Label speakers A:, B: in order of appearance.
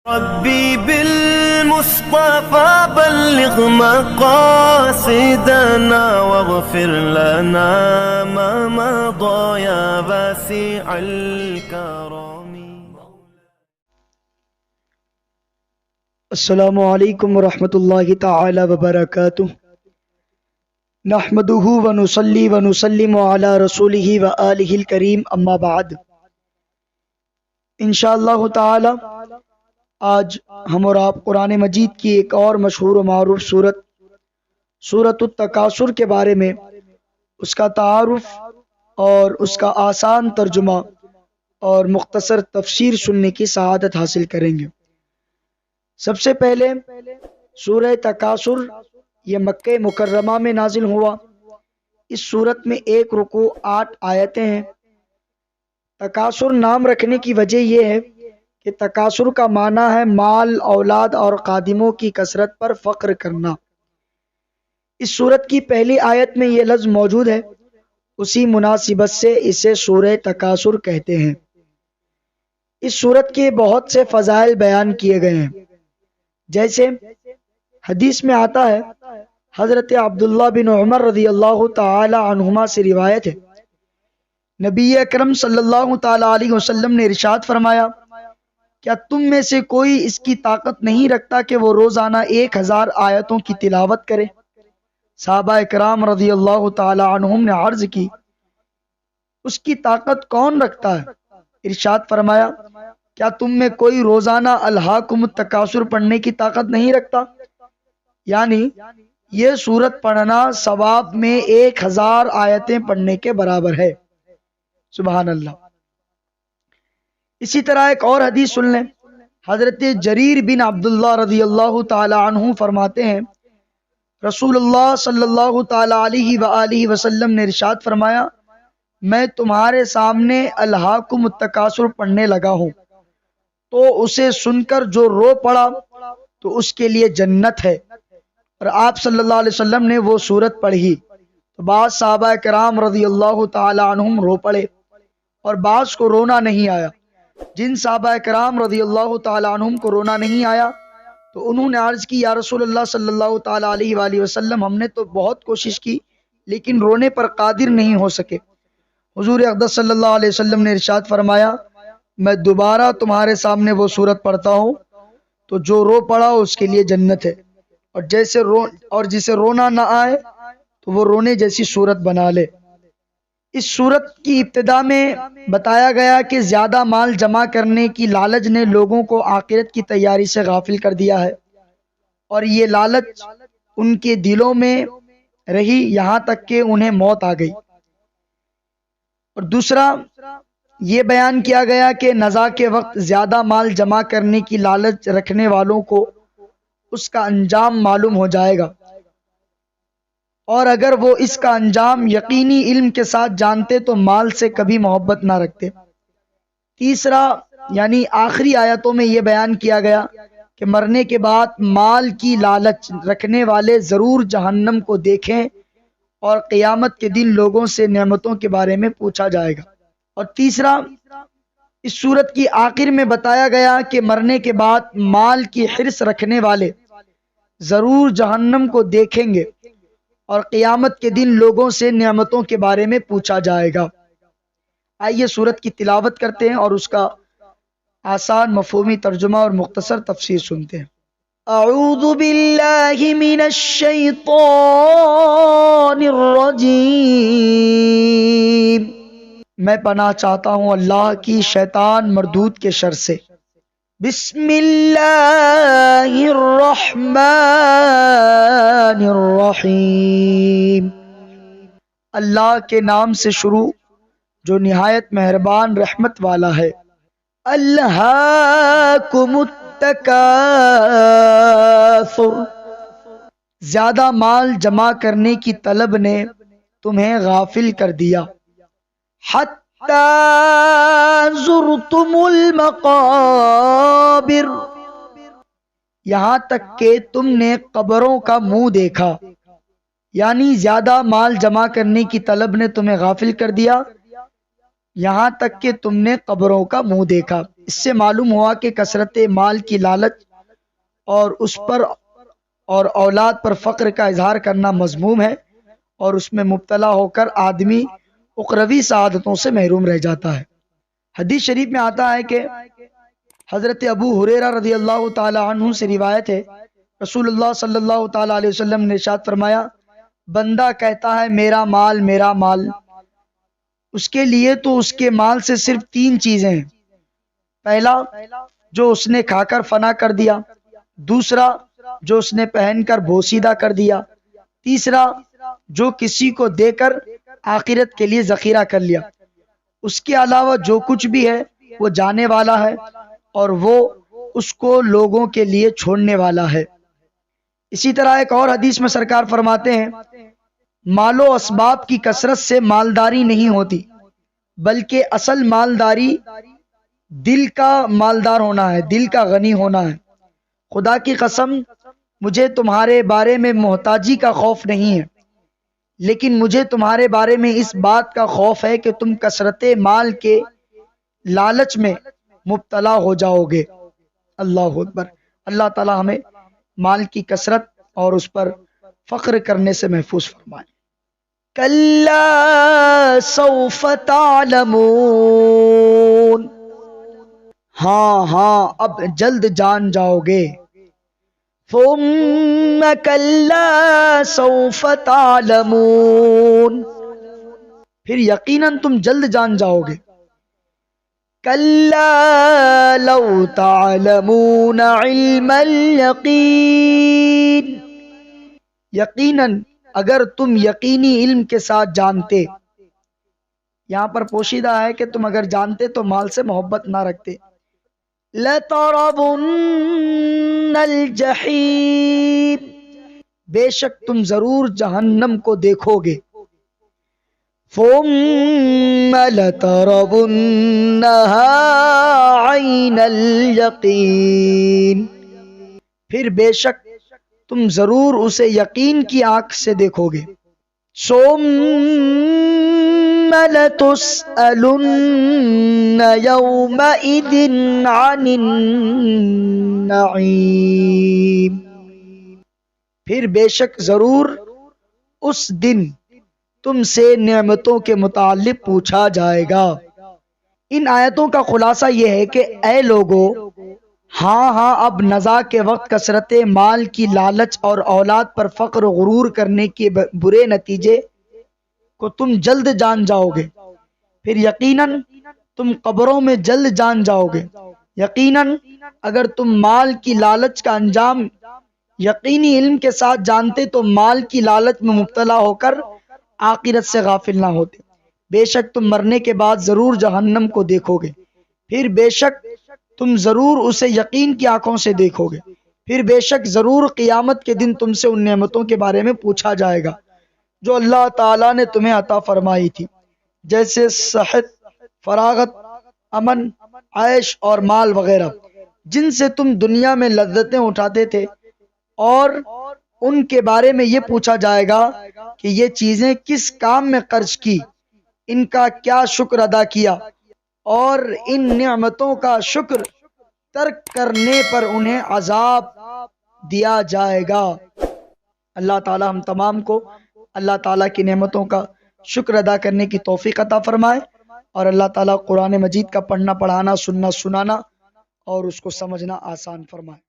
A: ربي بالمصطفى بلغ مقاصدنا واغفر لنا ما مضى يا واسع الكرم.
B: السلام علیکم ورحمۃ اللہ تعالی وبرکاتہ. نحمده ونصلی ونسلم علی رسولہ وآلہ الکریم، اما بعد. انشاءاللہ تعالی آج ہم اور آپ قرآن مجید کی ایک اور مشہور و معروف سورۃ التکاثر کے بارے میں، اس کا تعارف اور اس کا آسان ترجمہ اور مختصر تفسیر سننے کی سعادت حاصل کریں گے. سب سے پہلے سورہ تکاثر یہ مکہ مکرمہ میں نازل ہوا. اس سورت میں 1 رکوع 8 آیتیں ہیں. تکاثر نام رکھنے کی وجہ یہ ہے کہ تکاثر کا معنی ہے مال، اولاد اور خادموں کی کثرت پر فخر کرنا. اس سورت کی پہلی آیت میں یہ لفظ موجود ہے، اسی مناسبت سے اسے سورہ تکاثر کہتے ہیں. اس سورت کے بہت سے فضائل بیان کیے گئے ہیں. جیسے حدیث میں آتا ہے، حضرت عبداللہ بن عمر رضی اللہ تعالی عنہما سے روایت ہے، نبی اکرم صلی اللہ تعالی علیہ وسلم نے ارشاد فرمایا، کیا تم میں سے کوئی اس کی طاقت نہیں رکھتا کہ وہ روزانہ 1000 آیتوں کی تلاوت کرے؟ صحابہ کرام رضی اللہ تعالی عنہم نے عرض کی، اس کی طاقت کون رکھتا ہے؟ ارشاد فرمایا، کیا تم میں کوئی روزانہ الہاکم التکاثر پڑھنے کی طاقت نہیں رکھتا؟ یعنی یہ سورت پڑھنا ثواب میں 1000 آیتیں پڑھنے کے برابر ہے. سبحان اللہ. اسی طرح ایک اور حدیث سن لیں. حضرت جریر بن عبداللہ رضی اللہ تعالی عنہ فرماتے ہیں، رسول اللہ صلی اللہ تعالی علیہ وآلہ وسلم نے ارشاد فرمایا، میں تمہارے سامنے الہاکم التکاثر پڑھنے لگا ہوں، تو اسے سن کر جو رو پڑا تو اس کے لیے جنت ہے. اور آپ صلی اللہ علیہ وسلم نے وہ سورت پڑھی تو بعض صحابہ کرام رضی اللہ تعالی عنہم رو پڑے اور بعض کو رونا نہیں آیا. جن صحابہ کرام رضی اللہ تعالی عنہم کو رونا نہیں آیا تو انہوں نے عرض کی، یا رسول اللہ صلی اللہ تعالی علیہ وآلہ وسلم، ہم نے تو بہت کوشش کی لیکن رونے پر قادر نہیں ہو سکے. حضور اقدس صلی اللہ علیہ وسلم نے ارشاد فرمایا، میں دوبارہ تمہارے سامنے وہ سورت پڑھتا ہوں تو جو رو پڑا اس کے لیے جنت ہے، اور جسے رونا نہ آئے تو وہ رونے جیسی سورت بنا لے. اس سورت کی ابتدا میں بتایا گیا کہ زیادہ مال جمع کرنے کی لالچ نے لوگوں کو آخرت کی تیاری سے غافل کر دیا ہے، اور یہ لالچ ان کے دلوں میں رہی یہاں تک کہ انہیں موت آ گئی. اور دوسرا یہ بیان کیا گیا کہ نزا کے وقت زیادہ مال جمع کرنے کی لالچ رکھنے والوں کو اس کا انجام معلوم ہو جائے گا، اور اگر وہ اس کا انجام یقینی علم کے ساتھ جانتے تو مال سے کبھی محبت نہ رکھتے. تیسرا یعنی آخری آیتوں میں یہ بیان کیا گیا کہ مرنے کے بعد مال کی لالچ رکھنے والے ضرور جہنم کو دیکھیں، اور قیامت کے دن لوگوں سے نعمتوں کے بارے میں پوچھا جائے گا. اور تیسرا اس سورت کی آخر میں بتایا گیا کہ مرنے کے بعد مال کی حرص رکھنے والے ضرور جہنم کو دیکھیں گے، اور قیامت کے دن لوگوں سے نعمتوں کے بارے میں پوچھا جائے گا. آئیے سورت کی تلاوت کرتے ہیں اور اس کا آسان مفہومی ترجمہ اور مختصر تفسیر سنتے ہیں. اعوذ باللہ من الشیطان الرجیم، میں پناہ چاہتا ہوں اللہ کی شیطان مردود کے شر سے. بسم اللہ الرحمن الرحیم، اللہ کے نام سے شروع جو نہایت مہربان رحمت والا ہے. الہاکم التکاثر، زیادہ مال جمع کرنے کی طلب نے تمہیں غافل کر دیا. حتی زرتم المقابر، یہاں تک کہ تم نے قبروں کا منہ دیکھا. یعنی زیادہ مال جمع کرنے کی طلب نے تمہیں غافل کر دیا یہاں تک کہ تم نے قبروں کا منہ دیکھا۔ اس سے معلوم ہوا کہ کثرت مال کی لالچ اور اس پر اور اولاد پر فقر کا اظہار کرنا مذموم ہے، اور اس میں مبتلا ہو کر آدمی اخروی سعادتوں سے محروم رہ جاتا ہے۔ حدیث شریف میں آتا ہے کہ حضرت ابو ہریرہ رضی اللہ تعالی عنہ سے روایت ہے، رسول اللہ صلی اللہ تعالی علیہ وسلم نے ارشاد فرمایا، بندہ کہتا ہے میرا مال میرا مال، اس کے لیے تو اس کے مال سے صرف 3 چیزیں ہیں۔ پہلا، جو اس نے کھا کر فنا کر دیا، دوسرا جو اس نے پہن کر بوسیدہ کر دیا، تیسرا جو کسی کو دے کر آخرت کے لیے ذخیرہ کر لیا۔ اس کے علاوہ جو کچھ بھی ہے وہ جانے والا ہے، اور وہ اس کو لوگوں کے لیے چھوڑنے والا ہے۔ اسی طرح ایک اور حدیث میں سرکار فرماتے ہیں، مال و اسباب کی کثرت سے مالداری نہیں ہوتی، بلکہ اصل مالداری دل کا مالدار ہونا ہے، دل کا غنی ہونا ہے۔ خدا کی قسم مجھے تمہارے بارے میں محتاجی کا خوف نہیں ہے، لیکن مجھے تمہارے بارے میں اس بات کا خوف ہے کہ تم کثرت مال کے لالچ میں مبتلا ہو جاؤ گے۔ اللہ اکبر۔ اللہ تعالی ہمیں مال کی کثرت اور اس پر فخر کرنے سے محفوظ فرمائے۔ کلا سوف تعلمون، ہاں اب جلد جان جاؤ گے۔ ثم کلا سوف تعلمون، پھر یقیناً تم جلد جان جاؤ گے۔ کلا لو تعلمون علم الیقین، یقیناً اگر تم یقینی علم کے ساتھ جانتے، یہاں پر پوشیدہ ہے کہ تم اگر جانتے تو مال سے محبت نہ رکھتے۔ لَتَرَوُنَّ الْجَحِيمَ، بے شک تم ضرور جہنم کو دیکھو گے۔ ثُمَّ لَتَرَوُنَّهَا عَيْنَ الْيَقِينِ، پھر بے شک تم ضرور اسے یقین کی آنکھ سے دیکھو گے۔ ثُمَّ لَتُسْأَلُنَّ يَوْمَئِذٍ عَنِ النَّعِيمِ، پھر بے شک ضرور اس دن تم سے نعمتوں کے متعلق پوچھا جائے گا۔ ان آیتوں کا خلاصہ یہ ہے کہ اے لوگو، ہاں اب نزاع کے وقت کثرت مال کی لالچ اور اولاد پر فقر و غرور کرنے کے برے نتیجے کو تم جلد جان جاؤ گے۔ پھر یقیناً تم قبروں میں جلد جان جاؤ گے۔ یقیناً اگر تم مال کی لالچ کا انجام یقینی علم کے ساتھ جانتے تو مال کی لالچ میں مبتلا ہو کر آخرت سے غافل نہ ہوتے۔ بے شک تم مرنے کے بعد ضرور جہنم کو دیکھو گے، پھر بے شک تم ضرور اسے یقین کی آنکھوں سے دیکھو گے، پھر بے شک ضرور قیامت کے دن تم سے ان نعمتوں کے بارے میں پوچھا جائے گا جو اللہ تعالیٰ نے تمہیں عطا فرمائی تھی، جیسے صحت، فراغت، امن، عیش اور مال وغیرہ، جن سے تم دنیا میں لذتیں اٹھاتے تھے، اور ان کے بارے میں یہ پوچھا جائے گا کہ یہ چیزیں کس کام میں خرچ کی، ان کا کیا شکر ادا کیا، اور ان نعمتوں کا شکر ترک کرنے پر انہیں عذاب دیا جائے گا۔ اللہ تعالی ہم تمام کو اللہ تعالیٰ کی نعمتوں کا شکر ادا کرنے کی توفیق عطا فرمائے، اور اللہ تعالیٰ قرآن مجید کا پڑھنا، پڑھانا، سننا، سنانا اور اس کو سمجھنا آسان فرمائے۔